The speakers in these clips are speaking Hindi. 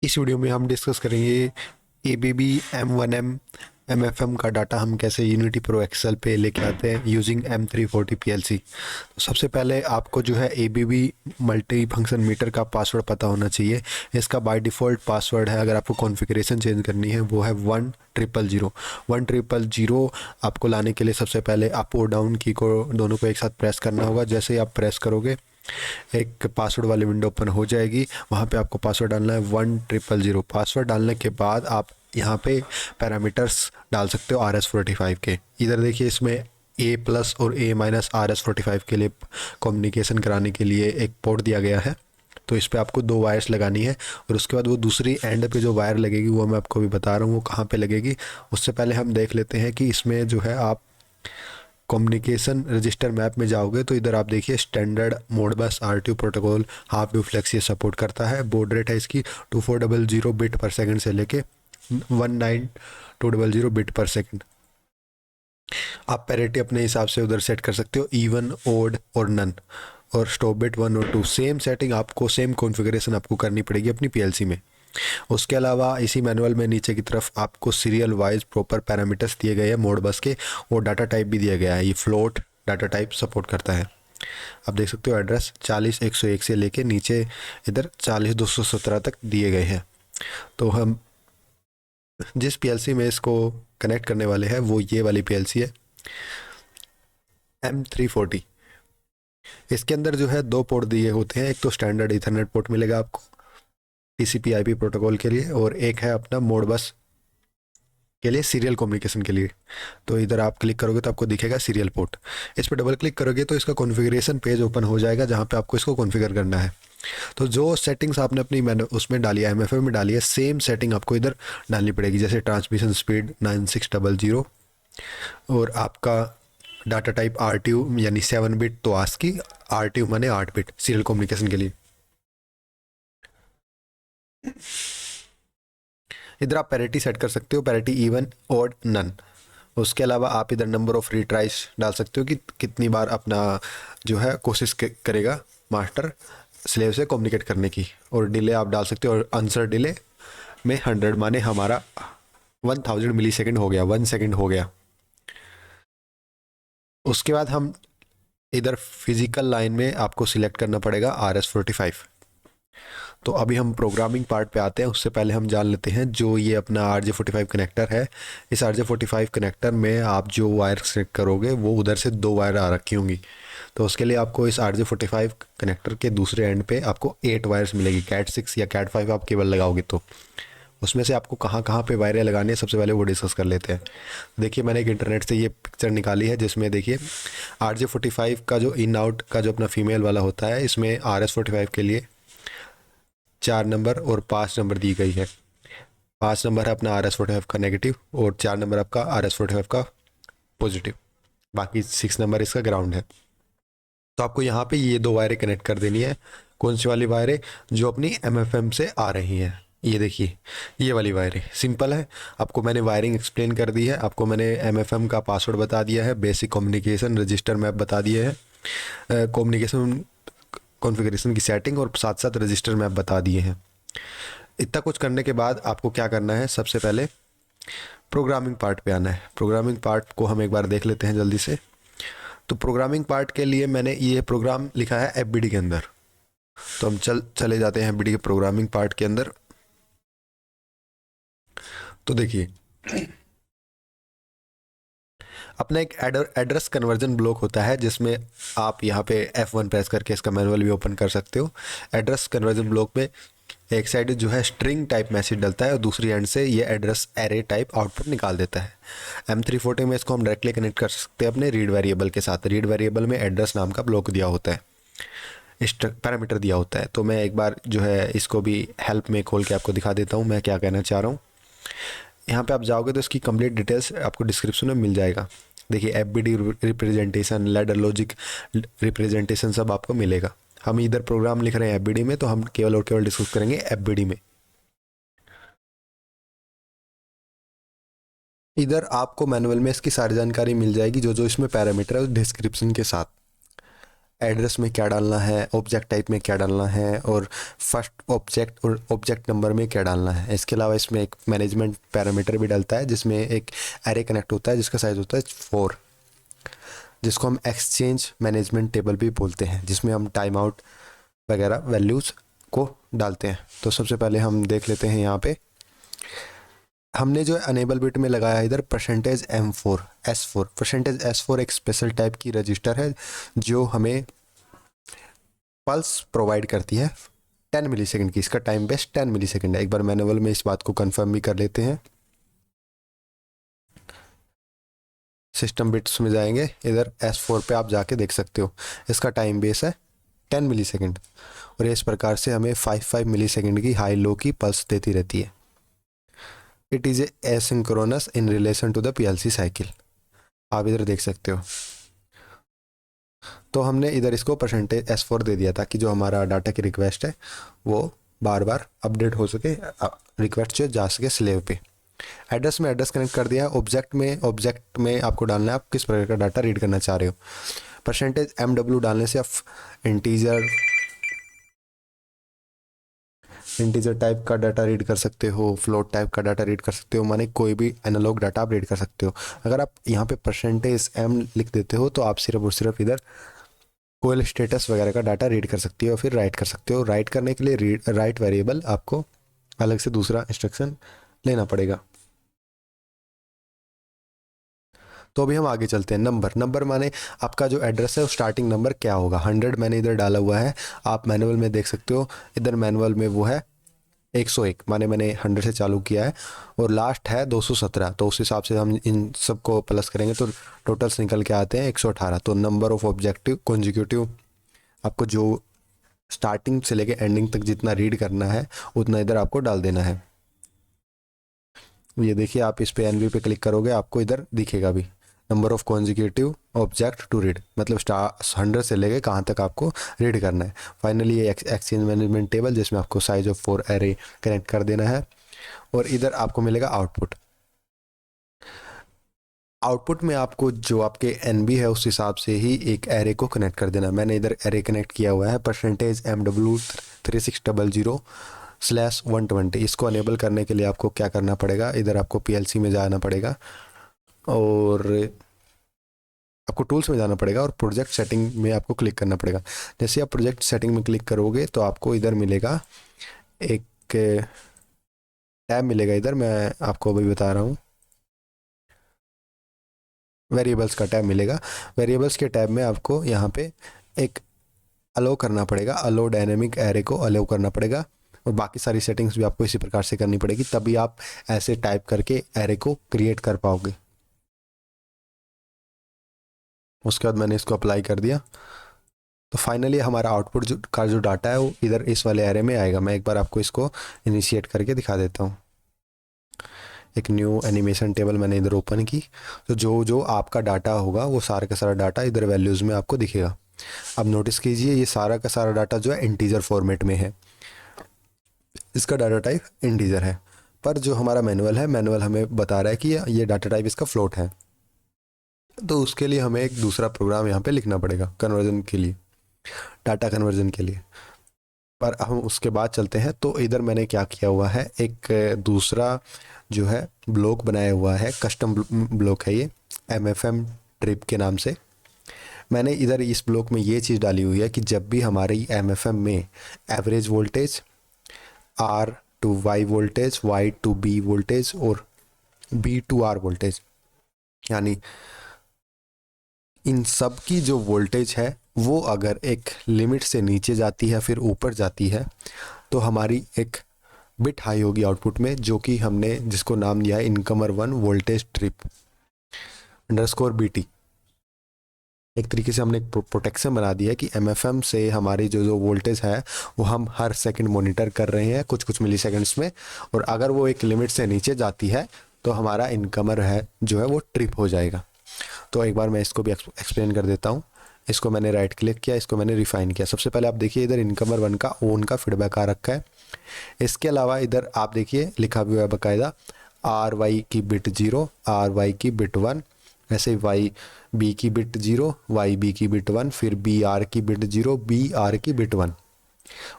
इस वीडियो में हम डिस्कस करेंगे ABB M1M MFM का डाटा हम कैसे यूनिटी प्रो एक्सेल पे लेके आते हैं यूजिंग M340 PLC। तो सबसे पहले आपको जो है ABB मल्टी फंक्शन मीटर का पासवर्ड पता होना चाहिए। इसका बाय डिफ़ॉल्ट पासवर्ड है, अगर आपको कॉन्फ़िगरेशन चेंज करनी है वो है 1000। 1000 आपको लाने के लिए सबसे पहले अप और डाउन की को दोनों को एक साथ प्रेस करना होगा। जैसे ही आप प्रेस करोगे एक पासवर्ड वाली विंडो ओपन हो जाएगी। वहाँ पे आपको पासवर्ड डालना है 1000। पासवर्ड डालने के बाद आप यहाँ पे पैरामीटर्स डाल सकते हो RS-45 के। इधर देखिए, इसमें A+ और A- RS-45 के लिए कम्युनिकेशन कराने के लिए एक पोर्ट दिया गया है। तो इस पर आपको 2 वायर्स लगानी है और उसके बाद वो दूसरी एंड पे जो वायर लगेगी वो मैं आपको भी बता रहा हूँ वो कहाँ पे लगेगी। उससे पहले हम देख लेते हैं कि इसमें जो है आप कम्युनिकेशन रजिस्टर मैप में जाओगे तो इधर आप देखिए standard Modbus RTU protocol half duplex ये सपोर्ट करता है। बॉड रेट है इसकी 2400 बिट पर सेकंड से लेके 19200 बिट पर सेकंड। आप पैरिटी अपने हिसाब से उधर सेट कर सकते हो, इवन, ओड और नन। और स्टॉप बिट 1 और 2 सेम सेटिंग आपको, सेम कॉन्फ़िगरेशन आपको करनी पड़ेगी अपनी PLC में। उसके अलावा इसी मैनुअल में नीचे की तरफ आपको सीरियल वाइज प्रॉपर पैरामीटर्स दिए गए हैं मोड बस के, और डाटा टाइप भी दिया गया है। ये फ्लोट डाटा टाइप सपोर्ट करता है। आप देख सकते हो एड्रेस 40101 से लेके नीचे इधर 40217 तक दिए गए हैं। तो हम जिस PLC में इसको कनेक्ट करने वाले हैं वो ये वाली PLC है M340। इसके अंदर जो है 2 पोर्ट दिए होते हैं, एक तो स्टैंडर्ड इथरनेट पोर्ट मिलेगा आपको TCP/IP प्रोटोकॉल के लिए, और एक है अपना मोड बस के लिए, सीरियल कम्युनिकेशन के लिए। तो इधर आप क्लिक करोगे तो आपको दिखेगा सीरियल पोर्ट। इस पर डबल क्लिक करोगे तो इसका कॉन्फ़िगरेशन पेज ओपन हो जाएगा जहाँ पे आपको इसको कॉन्फ़िगर करना है। तो जो सेटिंग्स आपने अपनी मैंने उसमें डाली है, MFM में डाली है, सेम सेटिंग आपको इधर डालनी पड़ेगी। जैसे ट्रांसमिशन स्पीड 9600 और आपका डाटा टाइप RTU यानी 7 बिट, तो ASCII, RTU माने 8 बिट सीरियल कम्युनिकेशन के लिए। इधर आप पैरिटी सेट कर सकते हो, पैरिटी इवन, ऑड, नन। उसके अलावा आप इधर नंबर ऑफ रिट्राइज डाल सकते हो कि कितनी बार अपना जो है कोशिश करेगा मास्टर स्लेव से कम्युनिकेट करने की। और डिले आप डाल सकते हो, और आंसर डिले में 100 माने हमारा 1000 मिली सेकेंड हो गया, 1 सेकेंड हो गया। उसके बाद हम इधर फिजिकल लाइन में आपको सिलेक्ट करना पड़ेगा RS-45। तो अभी हम प्रोग्रामिंग पार्ट पे आते हैं। उससे पहले हम जान लेते हैं जो ये अपना RJ45 कनेक्टर है। इस RJ45 कनेक्टर में आप जो वायर सेलेक्ट करोगे वो उधर से 2 वायर आ रखी होंगी। तो उसके लिए आपको इस RJ45 कनेक्टर के दूसरे एंड पे आपको 8 वायर्स मिलेगी। CAT6 या CAT5 आप केबल लगाओगे तो उसमें से आपको कहाँ कहाँ पे वायरें लगानी है सबसे पहले वो डिस्कस कर लेते हैं। देखिए, मैंने एक इंटरनेट से ये पिक्चर निकाली है जिसमें देखिए RJ45 का जो इन आउट का जो अपना फीमेल वाला होता है, इसमें RS-45 के लिए 4 नंबर और 5 नंबर दी गई है। 5 नंबर है अपना RS-45 का नेगेटिव और 4 नंबर आपका RS-45 का पॉजिटिव। बाकी 6 नंबर इसका ग्राउंड है। तो आपको यहाँ पे ये 2 वायरें कनेक्ट कर देनी है। कौन सी वाली वायरें? जो अपनी MFM से आ रही हैं। ये देखिए, ये वाली वायरें सिंपल है। आपको मैंने वायरिंग एक्सप्लेन कर दी है, आपको मैंने MFM का पासवर्ड बता दिया है, बेसिक कम्युनिकेशन रजिस्टर मैप बता दिए हैं, कम्युनिकेशन कॉन्फ़िगरेशन की सेटिंग और साथ साथ रजिस्टर मैप बता दिए हैं। इतना कुछ करने के बाद आपको क्या करना है, सबसे पहले प्रोग्रामिंग पार्ट पे आना है। प्रोग्रामिंग पार्ट को हम एक बार देख लेते हैं जल्दी से। तो प्रोग्रामिंग पार्ट के लिए मैंने ये प्रोग्राम लिखा है FBD के अंदर। तो हम चले जाते हैं FBD के प्रोग्रामिंग पार्ट के अंदर। तो देखिए, अपना एक एड्रेस कन्वर्जन ब्लॉक होता है जिसमें आप यहाँ पे F1 प्रेस करके इसका मैनुअल भी ओपन कर सकते हो। एड्रेस कन्वर्जन ब्लॉक में एक साइड जो है स्ट्रिंग टाइप मैसेज डलता है और दूसरी एंड से ये एड्रेस एरे टाइप आउटपुट निकाल देता है। M340 में इसको हम डायरेक्टली कनेक्ट कर सकते हैं अपने रीड वेरिएबल के साथ। रीड वेरिएबल में एड्रेस नाम का ब्लॉक दिया होता है, पैरामीटर दिया होता है। तो मैं एक बार जो है इसको भी हेल्प में खोल के आपको दिखा देता हूँ मैं क्या कहना चाह रहा हूँ। यहाँ पे आप जाओगे तो इसकी कंप्लीट डिटेल्स आपको डिस्क्रिप्शन में मिल जाएगा। देखिए, FBD representation, ladder logic representation सब आपको मिलेगा। हम इधर प्रोग्राम लिख रहे हैं FBD में, तो हम केवल और केवल डिस्कस करेंगे FBD में। इधर आपको मैनुअल में इसकी सारी जानकारी मिल जाएगी, जो जो इसमें पैरामीटर है उस डिस्क्रिप्शन के साथ। एड्रेस में क्या डालना है, ऑब्जेक्ट टाइप में क्या डालना है, और फर्स्ट ऑब्जेक्ट और ऑब्जेक्ट नंबर में क्या डालना है। इसके अलावा इसमें एक मैनेजमेंट पैरामीटर भी डलता है जिसमें एक एरे कनेक्ट होता है जिसका साइज़ होता है 4, जिसको हम एक्सचेंज मैनेजमेंट टेबल भी बोलते हैं, जिसमें हम टाइम आउट वगैरह वैल्यूज़ को डालते हैं। तो सबसे पहले हम देख लेते हैं यहाँ पे हमने जो अनेबल बिट में लगाया इधर %M4 %S4 एक स्पेशल टाइप की रजिस्टर है जो हमें पल्स प्रोवाइड करती है 10 मिलीसेकंड की। इसका टाइम बेस 10 मिलीसेकंड है। एक बार मैनुअल में इस बात को कंफर्म भी कर लेते हैं। सिस्टम बिट्स में जाएंगे, इधर S4 पे आप जाके देख सकते हो, इसका टाइम बेस है 10 मिलीसेकंड और इस प्रकार से हमें 5 मिलीसेकंड की हाई लो की पल्स देती रहती है। It is asynchronous in relation to the PLC cycle, आप इधर देख सकते हो। तो हमने इधर इसको %S4 दे दिया ताकि जो हमारा डाटा की रिक्वेस्ट है वो बार बार अपडेट हो सके, रिक्वेस्ट जो जा सके स्लेव पे। एड्रेस में एड्रेस कनेक्ट कर दिया। ऑब्जेक्ट में आपको डालना है आप किस प्रकार का डाटा रीड करना चाह रहे हो। %MW डालने से आप इंटीजर टाइप का डाटा रीड कर सकते हो, फ्लोट टाइप का डाटा रीड कर सकते हो, माने कोई भी एनालॉग डाटा आप रीड कर सकते हो। अगर आप यहाँ पे %M लिख देते हो तो आप सिर्फ और सिर्फ इधर कोयल स्टेटस वगैरह का डाटा रीड कर सकती हो और फिर राइट कर सकते हो। राइट करने के लिए राइट वेरिएबल आपको अलग से दूसरा इंस्ट्रक्शन लेना पड़ेगा। तो अभी हम आगे चलते हैं। नंबर माने आपका जो एड्रेस है वो स्टार्टिंग नंबर क्या होगा। 100 मैंने इधर डाला हुआ है, आप मैनुअल में देख सकते हो। इधर मैनुअल में वो है 101, माने मैंने 100 से चालू किया है और लास्ट है 217। तो उस हिसाब से हम इन सबको प्लस करेंगे तो टोटल्स निकल के आते हैं 118। तो नंबर ऑफ ऑब्जेक्टिव कॉन्जिक्यूटिव आपको जो स्टार्टिंग से लेके एंडिंग तक जितना रीड करना है उतना इधर आपको डाल देना है। ये देखिए, आप इस पे एनवी पे क्लिक करोगे आपको इधर दिखेगा भी number of consecutive object to read, मतलब 100 से लेके कहाँ तक आपको रीड करना है। फाइनली ये एक्सचेंज मैनेजमेंट टेबल जिसमें आपको साइज ऑफ 4 एरे कनेक्ट कर देना है और इधर आपको मिलेगा आउटपुट में आपको जो आपके एनबी है उस हिसाब से ही एक एरे को कनेक्ट कर देना। मैंने इधर एरे कनेक्ट किया हुआ है %MW 3600/120। इसको अनेबल करने के लिए आपको क्या करना पड़ेगा, इधर आपको PLC में जाना पड़ेगा और आपको टूल्स में जाना पड़ेगा और प्रोजेक्ट सेटिंग में आपको क्लिक करना पड़ेगा। जैसे आप प्रोजेक्ट सेटिंग में क्लिक करोगे तो आपको इधर मिलेगा एक टैब मिलेगा, इधर मैं आपको अभी बता रहा हूँ, वेरिएबल्स का टैब मिलेगा। वेरिएबल्स के टैब में आपको यहाँ पे एक अलो करना पड़ेगा, अलो डायनेमिक एरे को अलो करना पड़ेगा और बाकी सारी सेटिंग्स भी आपको इसी प्रकार से करनी पड़ेगी, तभी आप ऐसे टाइप करके एरे को क्रिएट कर पाओगे। उसके बाद मैंने इसको अप्लाई कर दिया तो फाइनली हमारा आउटपुट का जो डाटा है वो इधर इस वाले एरे में आएगा। मैं एक बार आपको इसको इनिशिएट करके दिखा देता हूँ। एक न्यू एनिमेशन टेबल मैंने इधर ओपन की, तो जो आपका डाटा होगा वो सारा का सारा डाटा इधर वैल्यूज़ में आपको दिखेगा। अब नोटिस कीजिए ये सारा का सारा डाटा जो है इंटीजर फॉर्मेट में है, इसका डाटा टाइप इंटीजर है। पर जो हमारा मैनुअल है, मैनुअल हमें बता रहा है कि ये डाटा टाइप इसका फ्लोट है, तो उसके लिए हमें एक दूसरा प्रोग्राम यहाँ पे लिखना पड़ेगा कन्वर्जन के लिए, डाटा कन्वर्जन के लिए। पर हम उसके बाद चलते हैं। तो इधर मैंने क्या किया हुआ है, एक दूसरा जो है ब्लॉक बनाया हुआ है, कस्टम ब्लॉक है ये MFM ट्रिप के नाम से। मैंने इधर इस ब्लॉक में ये चीज़ डाली हुई है कि जब भी हमारी MFM में average voltage, R to Y voltage, Y to B voltage और B to R वोल्टेज, यानी इन सब की जो वोल्टेज है वो अगर एक लिमिट से नीचे जाती है फिर ऊपर जाती है तो हमारी एक बिट हाई होगी आउटपुट में, जो कि हमने जिसको नाम दिया है इनकमर 1 वोल्टेज ट्रिप _BT। एक तरीके से हमने एक प्रोटेक्शन बना दिया है कि MFM से हमारी जो वोल्टेज है वो हम हर सेकंड मॉनिटर कर रहे हैं कुछ मिली सेकेंड्स में, और अगर वो एक लिमिट से नीचे जाती है तो हमारा इनकमर है जो है वो ट्रिप हो जाएगा। तो एक बार मैं इसको भी एक्सप्लेन कर देता हूँ। इसको मैंने राइट क्लिक किया, इसको मैंने रिफाइन किया। सबसे पहले आप देखिए इधर इनकमर 1 का ओन का फीडबैक आ रखा है। इसके अलावा इधर आप देखिए लिखा भी हुआ है बाकायदा RY की बिट 0, RY की बिट 1, ऐसे वाई बी की बिट 0, वाई बी की बिट 1, फिर बी आर की बिट 0, बी आर की बिट 1।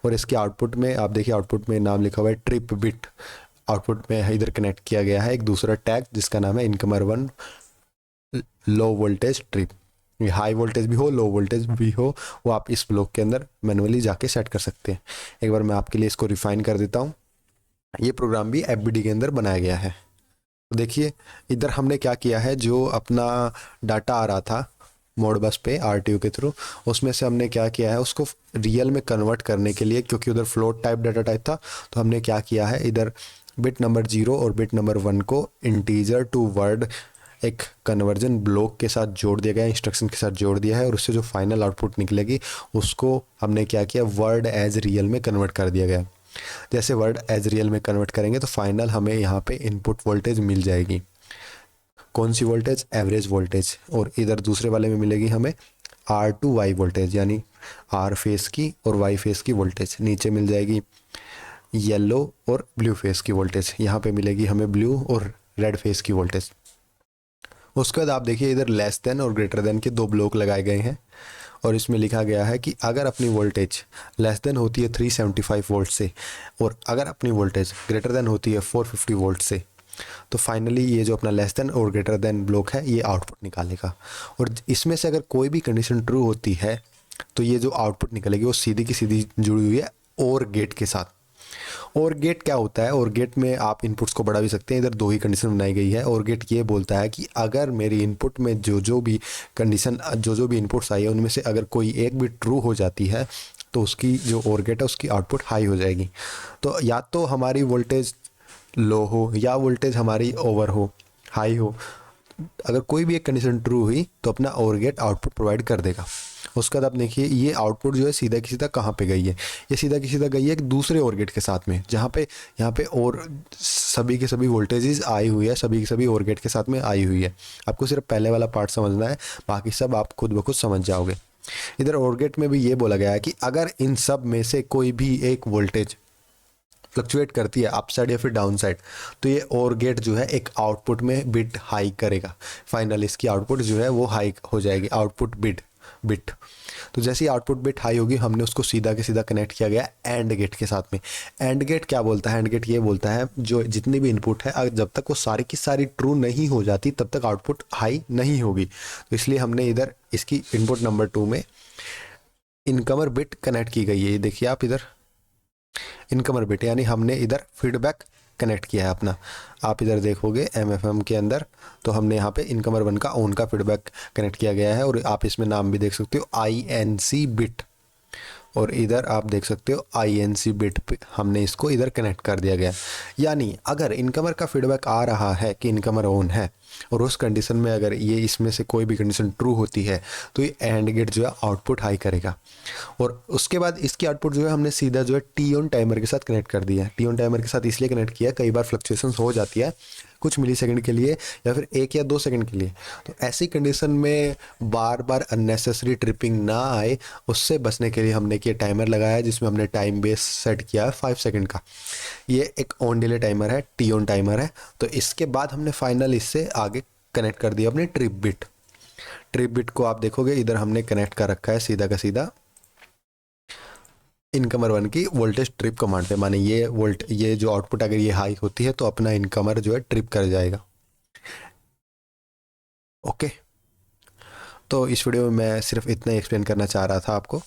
और इसके आउटपुट में आप देखिए, आउटपुट में नाम लिखा हुआ है ट्रिप बिट। आउटपुट में इधर कनेक्ट किया गया है एक दूसरा टैग जिसका नाम है इनकमर 1 लो वोल्टेज ट्रिप। ये हाई वोल्टेज भी हो, लो वोल्टेज भी हो, वो आप इस ब्लॉक के अंदर मैनुअली जाके सेट कर सकते हैं। एक बार मैं आपके लिए इसको रिफाइन कर देता हूँ। ये प्रोग्राम भी एफबीडी के अंदर बनाया गया है। तो देखिए इधर हमने क्या किया है, जो अपना डाटा आ रहा था मोड बस पे आरटीयू के थ्रू, उसमें से हमने क्या किया है, उसको रियल में कन्वर्ट करने के लिए, क्योंकि उधर फ्लोट टाइप डाटा टाइप था, तो हमने क्या किया है, इधर बिट नंबर 0 और बिट नंबर 1 को इंटीजर टू वर्ड एक कन्वर्जन ब्लॉक के साथ जोड़ दिया गया, इंस्ट्रक्शन के साथ जोड़ दिया है, और उससे जो फाइनल आउटपुट निकलेगी उसको हमने क्या किया, वर्ड एज रियल में कन्वर्ट कर दिया गया। जैसे वर्ड एज रियल में कन्वर्ट करेंगे तो फाइनल हमें यहाँ पे इनपुट वोल्टेज मिल जाएगी। कौन सी वोल्टेज? Average voltage. और इधर दूसरे वाले में मिलेगी हमें आर टू वाई वोल्टेज, यानी आर फेस की और वाई फेस की वोल्टेज। नीचे मिल जाएगी येलो और ब्लू फेस की वोल्टेज, यहाँ पे मिलेगी हमें ब्लू और रेड फेस की वोल्टेज। उसके बाद आप देखिए इधर लेस देन और ग्रेटर देन के 2 ब्लॉक लगाए गए हैं, और इसमें लिखा गया है कि अगर अपनी वोल्टेज लेस देन होती है 375 वोल्ट से, और अगर अपनी वोल्टेज ग्रेटर देन होती है 450 वोल्ट से, तो फाइनली ये जो अपना लेस देन और ग्रेटर देन ब्लॉक है ये आउटपुट निकालेगा। और इसमें से अगर कोई भी कंडीशन ट्रू होती है तो ये जो आउटपुट निकलेगी वो सीधी की सीधी जुड़ी हुई है और गेट के साथ। और गेट क्या होता है? और गेट में आप इनपुट्स को बढ़ा भी सकते हैं। इधर 2 ही कंडीशन बनाई गई है। और गेट ये बोलता है कि अगर मेरी इनपुट में जो भी कंडीशन, जो भी इनपुट्स आई है उनमें से अगर कोई एक भी ट्रू हो जाती है तो उसकी जो और गेट है उसकी आउटपुट हाई हो जाएगी। तो या तो हमारी वोल्टेज लो हो या वोल्टेज हमारी ओवर हो, हाई हो, अगर कोई भी एक कंडीशन ट्रू हुई तो अपना और गेट आउटपुट प्रोवाइड कर देगा। उसके बाद आप देखिए ये आउटपुट जो है सीधा की सीधा कहाँ पे गई है, ये सीधा की सीधा गई है एक दूसरे और गेट के साथ में, जहाँ पे यहाँ पे और सभी के सभी वोल्टेजेस आई हुई है, सभी के सभी और गेट के साथ में आई हुई है। आपको सिर्फ पहले वाला पार्ट समझना है, बाकी सब आप खुद ब खुद समझ जाओगे। इधर और गेट में भी ये बोला गया है कि अगर इन सब में से कोई भी एक वोल्टेज फ्लक्चुएट करती है अप साइड या फिर डाउन साइड, तो ये और गेट जो है एक आउटपुट में बिट हाई करेगा। फाइनल इसकी आउटपुट जो है वो हाई हो जाएगी, आउटपुट बिट। तो जैसे ही आउटपुट बिट हाई होगी हमने उसको सीधा के सीधा कनेक्ट किया गया एंड गेट के साथ में। एंड गेट क्या बोलता है? एंड गेट ये बोलता है जो जितनी भी इनपुट है जब तक वो सारी की सारी ट्रू नहीं हो जाती तब तक आउटपुट हाई नहीं होगी। तो इसलिए हमने इधर इसकी इनपुट नंबर 2 में इनकमर बिट कनेक्ट की गई है। ये देखिए आप इधर इनकमर बिट, यानी हमने इधर फीडबैक कनेक्ट किया है अपना। आप इधर देखोगे MFM के अंदर तो हमने यहाँ पे इनकमर 1 का ऑन का फीडबैक कनेक्ट किया गया है, और आप इसमें नाम भी देख सकते हो INC बिट, और इधर आप देख सकते हो INC बिट पे हमने इसको इधर कनेक्ट कर दिया गया। यानी अगर इनकमर का फीडबैक आ रहा है कि इनकमर ऑन है और उस कंडीशन में अगर ये इसमें से कोई भी कंडीशन ट्रू होती है तो ये एंड गेट जो है आउटपुट हाई करेगा। और उसके बाद इसकी आउटपुट जो है हमने सीधा जो है टी ऑन टाइमर के साथ कनेक्ट कर दिया है। टी ऑन टाइमर के साथ इसलिए कनेक्ट किया, कई बार फ्लक्चुएशंस हो जाती है कुछ मिली सेकेंड के लिए या फिर 1 या 2 सेकेंड के लिए, तो ऐसी कंडीशन में बार बार अननेसेसरी ट्रिपिंग ना आए उससे बचने के लिए हमने ये टाइमर लगाया है, जिसमें हमने टाइम बेस सेट किया है 5 सेकेंड का। ये एक ऑन डिले टाइमर है, टी ऑन टाइमर है। तो इसके बाद हमने फाइनल इससे आगे कनेक्ट कर दिया अपने ट्रिप बिट को। आप देखोगे इधर हमने कनेक्ट कर रखा है सीधा का सीधा इनकमर 1 की वोल्टेज ट्रिप कमांड पे। माने ये जो आउटपुट अगर ये हाई होती है तो अपना इनकमर जो है ट्रिप कर जाएगा। ओके, तो इस वीडियो में मैं सिर्फ इतना ही एक्सप्लेन करना चाह रहा था आपको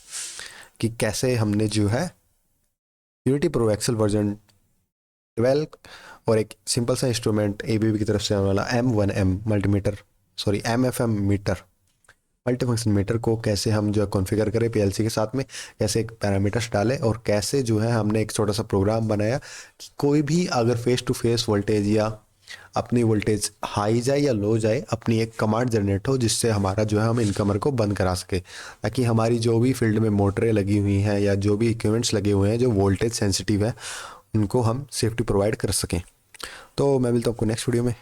कि कैसे हमने जो है यूनिटी प्रो एक्सेल वर्जन 12 और एक सिंपल सा इंस्ट्रूमेंट ABB की तरफ से आने वाला M1M MFM meter multi function meter को कैसे हम जो है कॉन्फ़िगर करें PLC के साथ में, कैसे एक पैरामीटर्स डालें, और कैसे जो है हमने एक छोटा सा प्रोग्राम बनाया कि कोई भी अगर फेस टू फेस वोल्टेज या अपनी वोल्टेज हाई जाए या लो जाए, अपनी एक कमांड जनरेट हो जिससे हमारा जो है हम इनकमर को बंद करा सके, ताकि हमारी जो भी फील्ड में मोटरें लगी हुई हैं या जो भी इक्विपमेंट्स लगे हुए हैं जो वोल्टेज सेंसिटिव है उनको हम सेफ्टी प्रोवाइड कर सकें। तो मैं मिलता हूँ आपको नेक्स्ट वीडियो में।